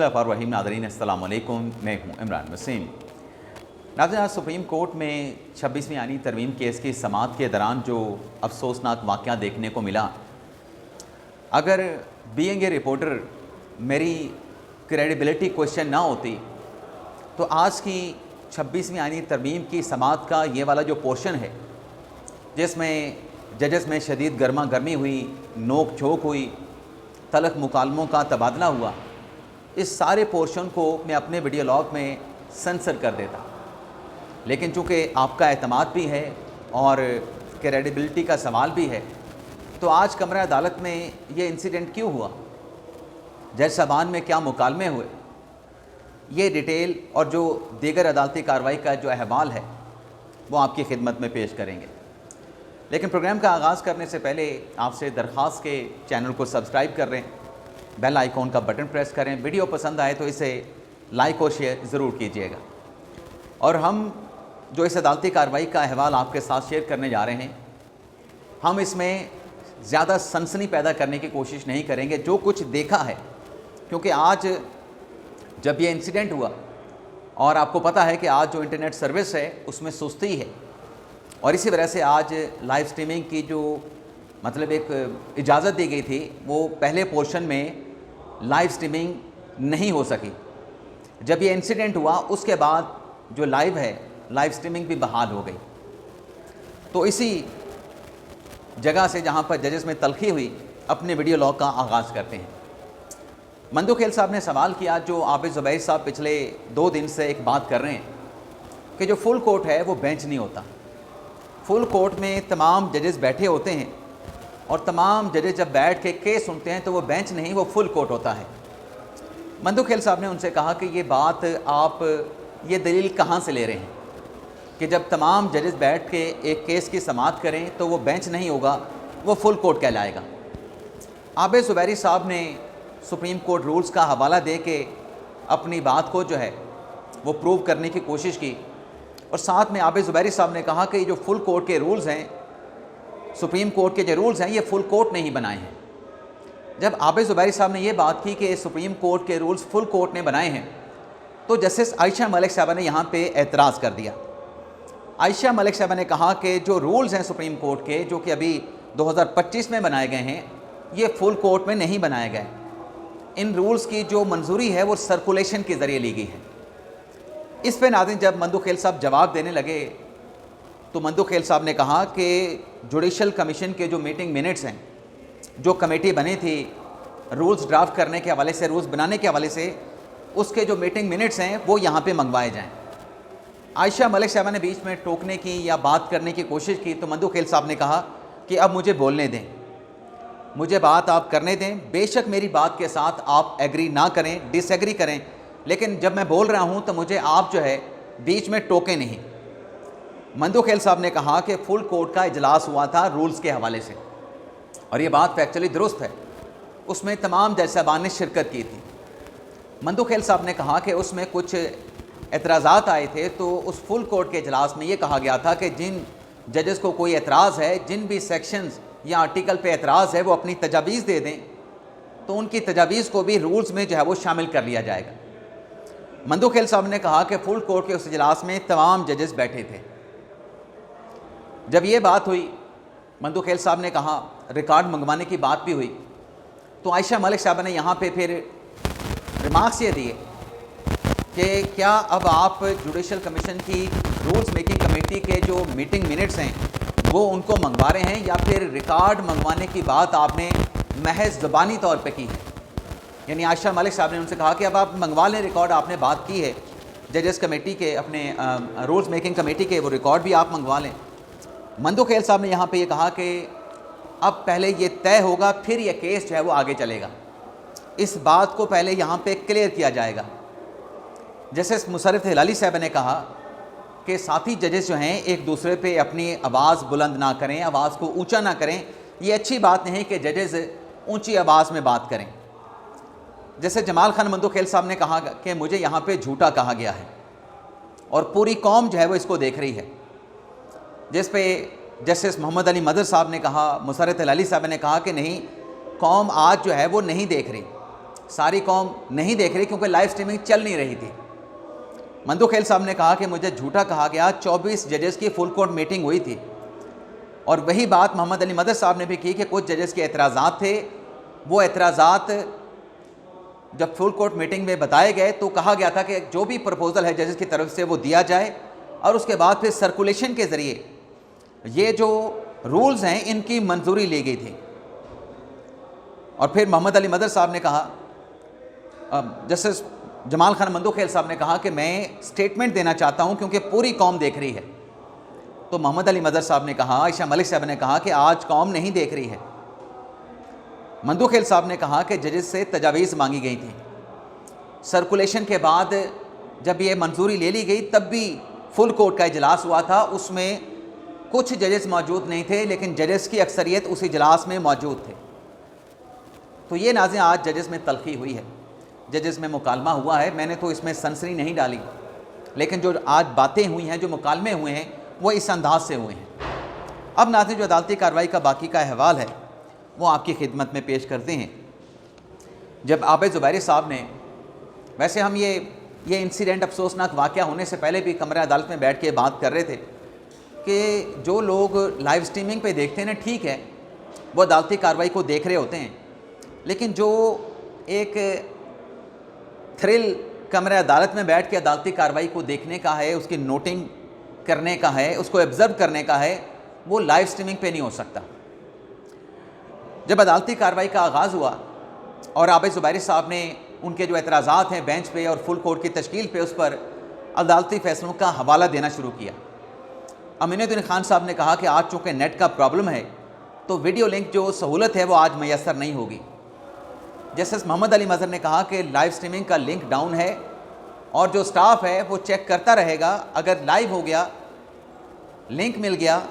रहीम नाज़रीन अस्सलाम वालेकुम, मैं हूँ इमरान वसीम। नाज़रीन, आज सुप्रीम कोर्ट में 26वीं आईनी तरमीम केस की समाअत के दौरान जो अफसोसनाक वाक़या देखने को मिला, अगर बीइंग ए रिपोर्टर मेरी क्रेडिबिलिटी क्वेश्चन ना होती तो आज की 26वीं आईनी तरमीम की समाअत का ये वाला जो पोर्शन है जिसमें जजेस में शदीद गर्मा गर्मी हुई, नोक झोंक हुई, तलख मुकालमों का तबादला हुआ, इस सारे पोर्शन को मैं अपने वीडियो लॉग में सेंसर कर देता। लेकिन चूँकि आपका एतमाद भी है और क्रेडिबिलिटी का सवाल भी है, तो आज कमरा अदालत में ये इंसिडेंट क्यों हुआ, जज साहबान में क्या मुकालमे हुए, ये डिटेल और जो दीगर अदालती कार्रवाई का जो अहवाल है वो आपकी खिदमत में पेश करेंगे। लेकिन प्रोग्राम का आगाज़ करने से पहले आपसे दरख्वास्त के चैनल को सब्सक्राइब कर लें, बेल आइकॉन का बटन प्रेस करें, वीडियो पसंद आए तो इसे लाइक और शेयर ज़रूर कीजिएगा। और हम जो इस अदालती कार्रवाई का अहवाल आपके साथ शेयर करने जा रहे हैं, हम इसमें ज़्यादा सनसनी पैदा करने की कोशिश नहीं करेंगे। जो कुछ देखा है, क्योंकि आज जब ये इंसिडेंट हुआ और आपको पता है कि आज जो इंटरनेट सर्विस है उसमें सुस्ती है और इसी वजह से आज लाइव स्ट्रीमिंग की जो मतलब एक इजाज़त दी गई थी वो पहले पोर्शन में लाइव स्ट्रीमिंग नहीं हो सकी। जब ये इंसिडेंट हुआ उसके बाद जो लाइव है, लाइव स्ट्रीमिंग भी बहाल हो गई। तो इसी जगह से जहाँ पर जजेस में तलखी हुई, अपने वीडियो लॉग का आगाज़ करते हैं। मंदू खेल साहब ने सवाल किया, जो आबिद ज़ुबैर साहब पिछले 2 दिन से एक बात कर रहे हैं कि जो फुल कोर्ट है वो बेंच नहीं होता। फुल कोर्ट में तमाम जजेस बैठे होते हैं और तमाम जजेस जब बैठ के केस सुनते हैं तो वो बेंच नहीं, वो फुल कोर्ट होता है। मंदू खेल साहब ने उनसे कहा कि ये बात आप ये दलील कहाँ से ले रहे हैं कि जब तमाम जजेस बैठ के एक केस की समाअत करें तो वो बेंच नहीं होगा, वो फुल कोर्ट कहलाएगा। आबिद ज़ुबैरी साहब ने सुप्रीम कोर्ट रूल्स का हवाला दे के अपनी बात को जो है वो प्रूव करने की कोशिश की और साथ में आबिद ज़ुबैरी साहब ने कहा कि जो फुल कोर्ट के रूल्स हैं, सुप्रीम कोर्ट के जो रूल्स हैं, ये फुल कोर्ट ने ही बनाए हैं। जब आबिद ज़ुबैरी साहब ने ये बात की कि सुप्रीम कोर्ट के रूल्स फुल कोर्ट ने बनाए हैं, तो जस्टिस आयशा मलिक साहबा ने यहाँ पे एतराज़ कर दिया। आयशा मलिक साहबा ने कहा कि जो रूल्स हैं सुप्रीम कोर्ट के, जो कि अभी 2025 में बनाए गए हैं, ये फुल कोर्ट में नहीं बनाए गए। इन रूल्स की जो मंजूरी है वो सर्कुलेशन के ज़रिए ली गई है। इस पे नाज़रीन जब मंदू खेल साहब जवाब देने लगे तो मंदू खेल साहब ने कहा कि जुडिशल कमीशन के जो मीटिंग मिनट्स हैं, जो कमेटी बनी थी रूल्स ड्राफ्ट करने के हवाले से, रूल्स बनाने के हवाले से, उसके जो मीटिंग मिनट्स हैं वो यहाँ पे मंगवाए जाएं। आयशा मलिक साहबा ने बीच में टोकने की या बात करने की कोशिश की तो मंदू खेल साहब ने कहा कि अब मुझे बोलने दें, मुझे बात आप करने दें। बेशक मेरी बात के साथ आप एग्री ना करें, डिसएग्री करें, लेकिन जब मैं बोल रहा हूं तो मुझे आप जो है बीच में टोके नहीं। मंदू खेल साहब ने कहा कि फुल कोर्ट का इजलास हुआ था रूल्स के हवाले से और ये बात फैक्चुअली दुरुस्त है, उसमें तमाम जज साहबान ने शिरकत की थी। मंदू खेल साहब ने कहा कि उसमें कुछ एतराज़ात आए थे, तो उस फुल कोर्ट के इजलास में ये कहा गया था कि जिन जजेस को कोई एतराज़ है, जिन भी सेक्शंस या आर्टिकल पे एतराज़ है, वो अपनी तजावीज़ दे दें तो उनकी तजावीज़ को भी रूल्स में जो है वो शामिल कर लिया जाएगा। मंदू खेल साहब ने कहा कि फुल कोर्ट के उस इजलास में तमाम जजेस बैठे थे। जब ये बात हुई, मंदू खेल साहब ने कहा, रिकॉर्ड मंगवाने की बात भी हुई, तो आयशा मलिक साहब ने यहाँ पे फिर रिमार्क्स ये दिए कि क्या अब आप जुडिशल कमीशन की रूल्स मेकिंग कमेटी के जो मीटिंग मिनट्स हैं वो उनको मंगवा रहे हैं या फिर रिकॉर्ड मंगवाने की बात आपने महज ज़बानी तौर पे की है। यानी आयशा मलिक साहब ने उनसे कहा कि अब आप मंगवा लें रिकॉर्ड, आपने बात की है जजेस कमेटी के, अपने रूल्स मेकिंग कमेटी के, वो रिकॉर्ड भी आप मंगवा लें। मंदू खेल साहब ने यहाँ पे ये कहा कि अब पहले ये तय होगा फिर ये केस जो है वो आगे चलेगा, इस बात को पहले यहाँ पे क्लियर किया जाएगा। जस्टिस मुशर्रफ हिलाली साहब ने कहा कि साथी जजेस जो हैं एक दूसरे पे अपनी आवाज़ बुलंद ना करें, आवाज़ को ऊंचा ना करें। ये अच्छी बात नहीं कि जजेस ऊंची आवाज़ में बात करें। जैसे जमाल खान मंदू खेल साहब ने कहा कि मुझे यहाँ पे झूठा कहा गया है और पूरी कौम जो है वो इसको देख रही है, जिस पे जस्टिस मोहम्मद अली मदर साहब ने कहा, मुशर्रफ हिलाली साहब ने कहा कि नहीं, कौम आज जो है वो नहीं देख रही, सारी कौम नहीं देख रही क्योंकि लाइव स्ट्रीमिंग चल नहीं रही थी। मंदू खेल साहब ने कहा कि मुझे झूठा कहा गया, 24 जजेस की फुल कोर्ट मीटिंग हुई थी। और वही बात मोहम्मद अली मदद साहब ने भी की कि कुछ जजेस के एतराज़ात थे, वो एतराज़ात जब फुल कोर्ट मीटिंग में बताए गए तो कहा गया था कि जो भी प्रपोज़ल है जजेस की तरफ से वो दिया जाए और उसके बाद फिर सर्कुलेशन के ज़रिए ये जो रूल्स हैं इनकी मंजूरी ली गई थी। और फिर मोहम्मद अली मदद साहब ने कहा, जस्टिस जमाल खान मंदू खेल साहब ने कहा कि मैं स्टेटमेंट देना चाहता हूं क्योंकि पूरी कौम देख रही है। तो मोहम्मद अली मदद साहब ने कहा, आयशा मलिक साहब ने कहा कि आज कौम नहीं देख रही है। मंदू खेल साहब ने कहा कि जजेस से तजावीज़ मांगी गई थी। सर्कुलेशन के बाद जब ये मंजूरी ले ली गई तब भी फुल कोर्ट का इजलास हुआ था, उसमें कुछ जजेस मौजूद नहीं थे लेकिन जजेस की अक्सरियत उस इजलास में मौजूद थे। तो ये नाज़िन आज जजेस में तलखी हुई है, जजेस में मुकालमा हुआ है। मैंने तो इसमें सनसनी नहीं डाली, लेकिन जो आज बातें हुई हैं, जो मुकालमे हुए हैं, वो इस अंदाज से हुए हैं। अब नाज़िन जो अदालती कार्रवाई का बाकी का अहवाल है वो आपकी खिदमत में पेश करते हैं। जब आबिद ज़ुबैरी साहब ने, वैसे हम ये इंसिडेंट अफसोसनाक वाक़या होने से पहले भी कमरा अदालत में बैठ के बात कर रहे थे कि जो लोग लाइव स्ट्रीमिंग पे देखते हैं ना, ठीक है, वो अदालती कार्रवाई को देख रहे होते हैं, लेकिन जो एक थ्रिल कमरे अदालत में बैठ के अदालती कार्रवाई को देखने का है, उसकी नोटिंग करने का है, उसको ऑब्ज़र्व करने का है, वो लाइव स्ट्रीमिंग पे नहीं हो सकता। जब अदालती कार्रवाई का आगाज़ हुआ और आबिद ज़ुबैरी साहब ने उनके जो एतराज़ात हैं बेंच पे और फुल कोर्ट की तश्कील पे, उस पर अदालती फ़ैसलों का हवाला देना शुरू किया। अमीनुद्दीन खान साहब ने कहा कि आज चूँकि नेट का प्रॉब्लम है तो वीडियो लिंक जो सहूलत है वो आज मैसर नहीं होगी। जस्टिस मोहम्मद अली मज़हर ने कहा कि लाइव स्ट्रीमिंग का लिंक डाउन है और जो स्टाफ है वो चेक करता रहेगा, अगर लाइव हो गया, लिंक मिल गया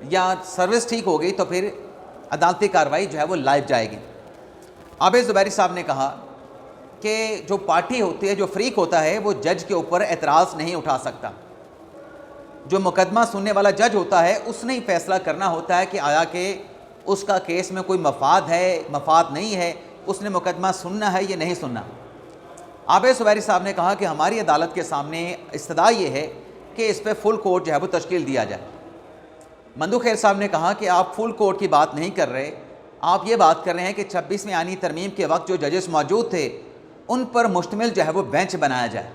या सर्विस ठीक हो गई तो फिर अदालती कार्रवाई जो है वो लाइव जाएगी। आबिद ज़ुबैरी साहब ने कहा कि जो पार्टी होती है, जो फ़रीक होता है, वो जज के ऊपर एतराज़ नहीं उठा सकता। जो मुकदमा सुनने वाला जज होता है उसने ही फैसला करना होता है कि आया कि उसका केस में कोई मफाद है, मफाद नहीं है, उसने मुकदमा सुनना है या नहीं सुनना। आबिद ज़ुबैरी साहब ने कहा कि हमारी अदालत के सामने इस्तदा ये है कि इस पर फुल कोर्ट जो है वो तश्कील दिया जाए। मंदू खेल साहब ने कहा कि आप फुल कोर्ट की बात नहीं कर रहे, आप ये बात कर रहे हैं कि 26वीं आईनी तरमीम के वक्त जो जजेस मौजूद थे उन पर मुश्तमिल जो है वो बेंच बनाया जाए।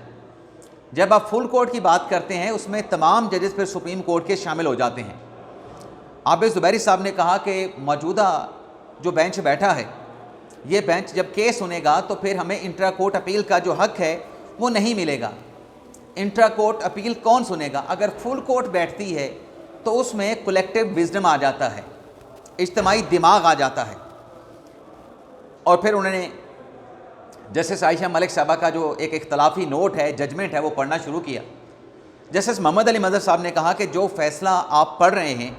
जब आप फुल कोर्ट की बात करते हैं उसमें तमाम जजेस फिर सुप्रीम कोर्ट के शामिल हो जाते हैं। आबिद ज़ुबैरी साहब ने कहा कि मौजूदा जो बेंच बैठा है, ये बेंच जब केस सुनेगा तो फिर हमें इंट्रा कोर्ट अपील का जो हक है वो नहीं मिलेगा। इंट्रा कोर्ट अपील कौन सुनेगा? अगर फुल कोर्ट बैठती है तो उसमें कलेक्टिव विजडम आ जाता है, इज्तिमाई दिमाग आ जाता है। और फिर उन्होंने जस्टिस आयशा मलिक साहबा का जो एक इख्तलाफी नोट है, जजमेंट है, वो पढ़ना शुरू किया। जस्टिस मोहम्मद अली मदद साहब ने कहा कि जो फ़ैसला आप पढ़ रहे हैं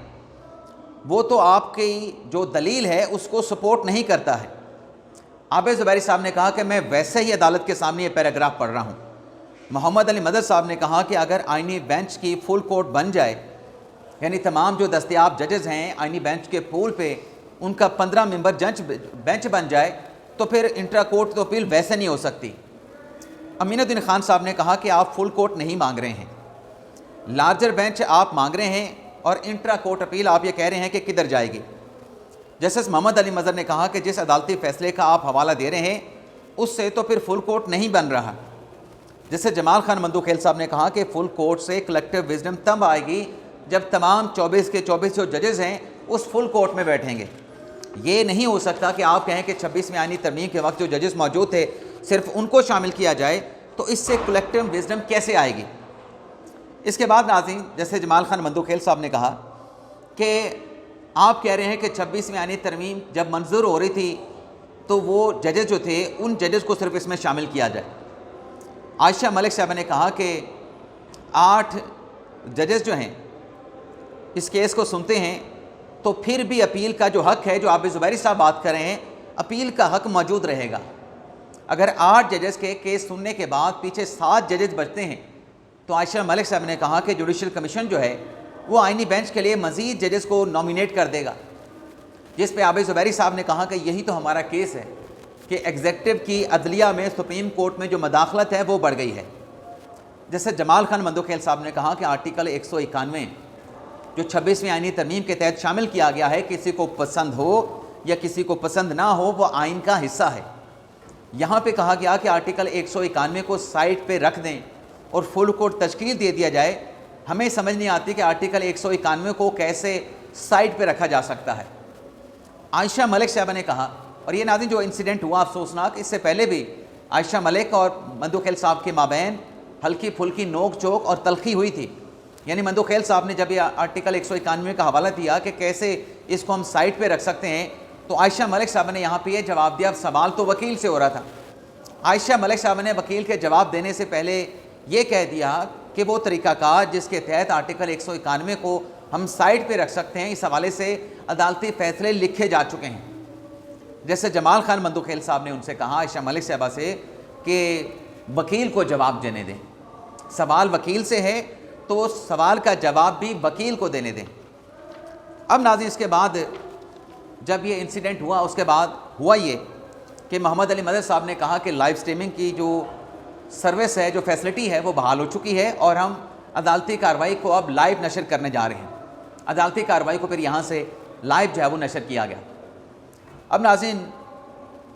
वो तो आपकी जो दलील है उसको सपोर्ट नहीं करता है। आबिद ज़ुबैरी साहब ने कहा कि मैं वैसे ही अदालत के सामने ये पैराग्राफ पढ़ रहा हूँ। मोहम्मद अली मदद साहब ने कहा कि अगर आइनी बेंच की फुल कोर्ट बन जाए, यानी तमाम जो दस्तयाब जजेस हैं आइनी बेंच के पूल पे उनका 15 मेंबर बेंच बन जाए तो फिर इंट्रा कोर्ट तो अपील वैसे नहीं हो सकती। अमीनुद्दीन खान साहब ने कहा कि आप फुल कोर्ट नहीं मांग रहे हैं, लार्जर बेंच आप मांग रहे हैं और इंट्रा कोर्ट अपील आप ये कह रहे हैं कि किधर जाएगी। जस्टिस मोहम्मद अली मज़हर ने कहा कि जिस अदालती फ़ैसले का आप हवाला दे रहे हैं उससे तो फिर फुल कोर्ट नहीं बन रहा। जैसे जमाल खान मंदू खेल साहब ने कहा कि फुल कोर्ट से कलेक्टिव विजडम तब आएगी जब तमाम 24 के 24 जो जजेस हैं उस फुल कोर्ट में बैठेंगे। ये नहीं हो सकता कि आप कहें कि 26वीं आईनी तरमीम के वक्त जो जजेस मौजूद थे सिर्फ उनको शामिल किया जाए, तो इससे कलेक्टिव विजडम कैसे आएगी। इसके बाद नाज़रीन, जैसे जमाल खान मंदू खेल साहब ने कहा कि आप कह रहे हैं कि 26वीं आईनी तरमीम जब मंजूर हो रही थी तो वो जजेस जो थे उन जजेस को सिर्फ इसमें शामिल किया जाए। आयशा मलिक साहब ने कहा कि 8 जजेस जो हैं इस केस को सुनते हैं तो फिर भी अपील का जो हक है, जो आबिद ज़ुबैरी साहब बात कर रहे हैं, अपील का हक मौजूद रहेगा। अगर 8 जजेस के केस सुनने के बाद पीछे 7 जजेस बचते हैं तो आयशा मलिक साहब ने कहा कि जुडिशल कमीशन जो है वो आइनी बेंच के लिए मज़ीद जजेस को नॉमिनेट कर देगा, जिस पे आबिद ज़ुबैरी साहब ने कहा कि यही तो हमारा केस है। कि एग्जेक्टिव की अदलिया में सुप्रीम कोर्ट में जो मदाखलत है वो बढ़ गई है। जैसे जमाल खान मंदोखेल साहब ने कहा कि आर्टिकल 191 जो 26वीं आईनी तरमीम के तहत शामिल किया गया है, किसी को पसंद हो या किसी को पसंद ना हो, वो आइन का हिस्सा है। यहाँ पे कहा गया कि आर्टिकल 191 को साइड पे रख दें और फुल कोर्ट तश्कील दे दिया जाए। हमें समझ नहीं आती कि आर्टिकल 191 को कैसे साइड पे रखा जा सकता है। आयशा मलिक साहबा ने कहा, और ये नाज़रीन जो इंसिडेंट हुआ अफसोसनाक, इससे पहले भी आयशा मलिक और मंदोखेल साहब के माबैन हल्की फुल्की नोक चोक और तलखी हुई थी। यानी मंदोखेल साहब ने जब ये आर्टिकल 191 का हवाला दिया कि कैसे इसको हम साइड पे रख सकते हैं, तो आयशा मलिक साहब ने यहाँ पे ये जवाब दिया। सवाल तो वकील से हो रहा था। आयशा मलिक साहब ने वकील के जवाब देने से पहले ये कह दिया कि वो तरीक़ाकार जिसके तहत आर्टिकल 191 को हम साइड पे रख सकते हैं, इस हवाले से अदालती फ़ैसले लिखे जा चुके हैं। जैसे जमाल खान मंदोखेल साहब ने उनसे कहा आयशा मलिक साहबा से कि वकील को जवाब देने दें, सवाल वकील से है तो सवाल का जवाब भी वकील को देने दें। अब नाज़रीन इसके बाद जब ये इंसिडेंट हुआ, उसके बाद हुआ ये कि मोहम्मद अली मदद साहब ने कहा कि लाइव स्ट्रीमिंग की जो सर्विस है, जो फैसिलिटी है, वो बहाल हो चुकी है और हम अदालती कार्रवाई को अब लाइव नशर करने जा रहे हैं। अदालती कार्रवाई को फिर यहाँ से लाइव जो है वो नशर किया गया। अब नाज़रीन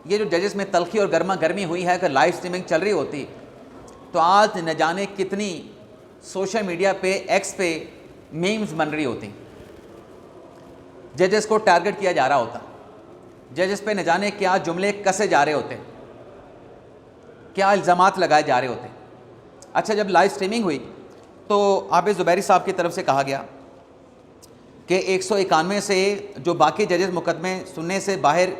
ये जो जजेस में तलखी और गर्मा गर्मी हुई है, अगर लाइव स्ट्रीमिंग चल रही होती तो आज न जाने कितनी सोशल मीडिया पे, एक्स पे मीम्स बन रही होती, जजेस को टारगेट किया जा रहा होता, जजेस पे न जाने क्या जुमले कसे जा रहे होते, क्या इल्ज़ामात लगाए जा रहे होते। अच्छा, जब लाइव स्ट्रीमिंग हुई तो आबिद ज़ुबैरी साहब की तरफ से कहा गया कि 191 से जो बाकी जजेस मुकदमे सुनने से बाहर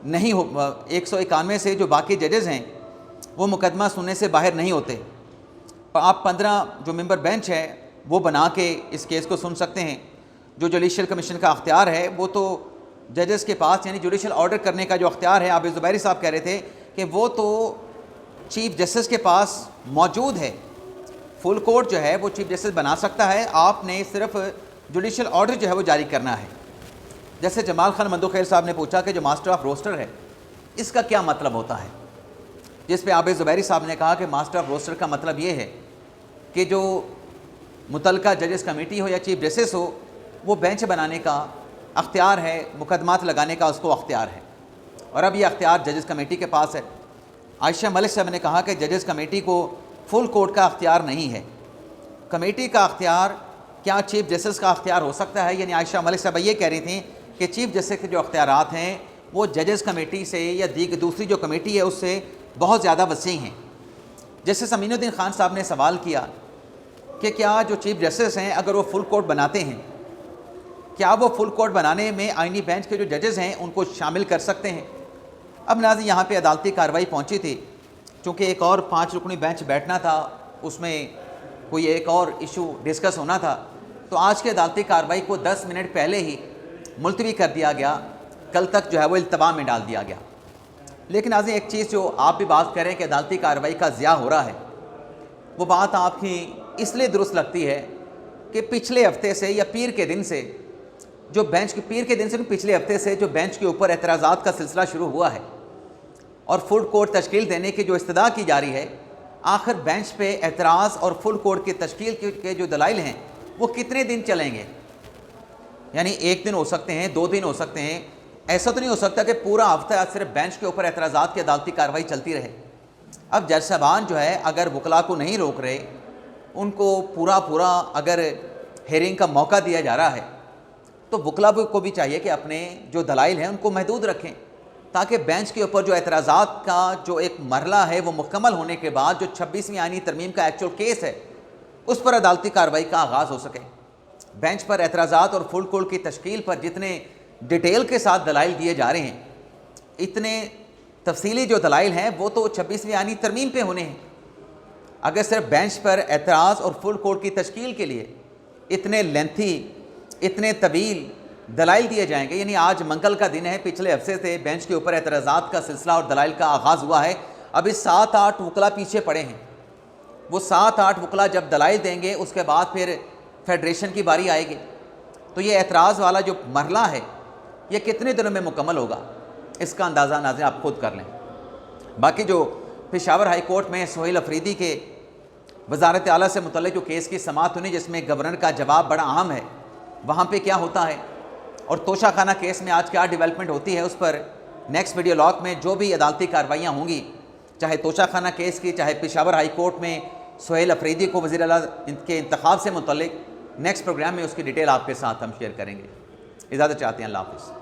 नहीं हो, 191 से जो बाकी जजेस हैं वो मुकदमा सुनने से बाहर नहीं होते, आप 15 जो मेंबर बेंच है वो बना के इस केस को सुन सकते हैं। जो जुडिशल कमीशन का अख्तियार है वो तो जजेस के पास, यानी जुडिशल ऑर्डर करने का जो अख्तियार है, आबिद ज़ुबैरी साहब कह रहे थे कि वो तो चीफ जस्टिस के पास मौजूद है। फुल कोर्ट जो है वो चीफ जस्टिस बना सकता है, आपने सिर्फ जुडिशल ऑर्डर जो है वो जारी करना है। जैसे जमाल खान मंदोखेल साहब ने पूछा कि जो मास्टर ऑफ रोस्टर है इसका क्या मतलब होता है, जिस पे आबिद ज़ुबैरी साहब ने कहा कि मास्टर ऑफ रोस्टर का मतलब ये है कि जो मुतलका जजेस कमेटी हो या चीफ जस्टिस हो, वो बेंच बनाने का अख्तियार है, मुकदमात लगाने का उसको अख्तियार है, और अब ये अख्तियार जजेस कमेटी के पास है। आयशा मलिक साहब ने कहा कि जजेस कमेटी को फुल कोर्ट का अख्तियार नहीं है, कमेटी का अख्तियार क्या चीफ जस्टिस का अख्तियार हो सकता है। यानी आयशा मलिक साहब ये कह रही थी कि चीफ जस्टिस के जो अख्तियारात हैं वो जजेस कमेटी से या दूसरी जो कमेटी है उससे बहुत ज़्यादा वसी हैं। जैसे समीनुद्दीन खान साहब ने सवाल किया कि क्या जो चीफ जस्टिस हैं अगर वो फुल कोर्ट बनाते हैं, क्या वो फुल कोर्ट बनाने में आईनी बेंच के जो जजेस हैं उनको शामिल कर सकते हैं। अब नाज़रीन यहाँ पे अदालती कार्रवाई पहुँची थी, चूँकि एक और 5 रुकनी बेंच बैठना था, उसमें कोई एक और इशू डिस्कस होना था, तो आज की अदालती कार्रवाई को 10 मिनट पहले ही मुलतवी कर दिया गया, कल तक जो है वो इल्तवा में डाल दिया गया। लेकिन नाज़रीन एक चीज़ जो आप भी बात करें कि अदालती कार्रवाई का ज़िया हो रहा है, वो बात आपकी इसलिए दुरुस्त लगती है कि पिछले हफ्ते से या पीर के दिन से जो बेंच के पीर के दिन से पिछले हफ्ते से जो बेंच के ऊपर एतराज़ात का सिलसिला शुरू हुआ है और फुल कोर्ट तश्कील देने की जो इस्तदा की जा रही है, आखिर बेंच पे एतराज़ और फुल कोर्ट की तश्कील के जो दलाइल हैं वो कितने दिन चलेंगे। यानी 1 दिन हो सकते हैं, 2 दिन हो सकते हैं, ऐसा तो नहीं हो सकता कि पूरा हफ्ता सिर्फ बेंच के ऊपर एतराज़ात की अदालती कार्रवाई चलती रहे। अब जज साहबान जो है अगर वकला को नहीं रोक रहे, उनको पूरा अगर हेयरिंग का मौका दिया जा रहा है, तो वकला को भी चाहिए कि अपने जो दलाइल हैं उनको महदूद रखें, ताकि बेंच के ऊपर जो एतराज़ात का जो एक मरला है वो मुकम्मल होने के बाद जो 26वीं आईनी तरमीम का एक्चुअल केस है उस पर अदालती कार्रवाई का आगाज़ हो सके। बेंच पर एतराज़ात और फुल कोर्ट की तश्कील पर जितने डिटेल के साथ दलाइल दिए जा रहे हैं, इतने तफसीली जो दलाइल हैं वो तो 26वीं आईनी तरमीम पे होने हैं। अगर सिर्फ बेंच पर एतराज़ और फुल कोर्ट की तश्कील के लिए इतने लेंथी, इतने तवील दलाइल दिए जाएंगे, यानी आज मंगल का दिन है, पिछले हफ्ते से बेंच के ऊपर एतराज़ात का सिलसिला और दलाइल का आगाज़ हुआ है, अभी 7-8 वकला पीछे पड़े हैं। वो 7-8 वकला जब दलाइल देंगे उसके बाद फिर फेडरेशन की बारी आएगी, तो ये एतराज़ वाला जो मरला है ये कितने दिनों में मुकम्मल होगा। इसका अंदाज़ा नाज़रीन आप खुद कर लें। बाकी जो पेशावर हाई कोर्ट में सोहेल अफरीदी के वज़ारत आला से मुतल्लिक़ जो केस की समाअत हुई जिसमें गवर्नर का जवाब बड़ा अहम है, वहाँ पे क्या होता है और तोशाखाना केस में आज क्या डेवलपमेंट होती है, उस पर नेक्स्ट वीडियो लॉग में जो भी अदालती कार्रवाइयाँ होंगी, चाहे तोशाखाना केस की, चाहे पेशावर हाई कोर्ट में सोहेल अफरीदी को वज़ीर आला के इंतखाब से मुतल्लिक़, नेक्स्ट प्रोग्राम में उसकी डिटेल आपके साथ हम शेयर करेंगे। इजाज़त चाहते हैं। अल्लाह हाफ़िज़।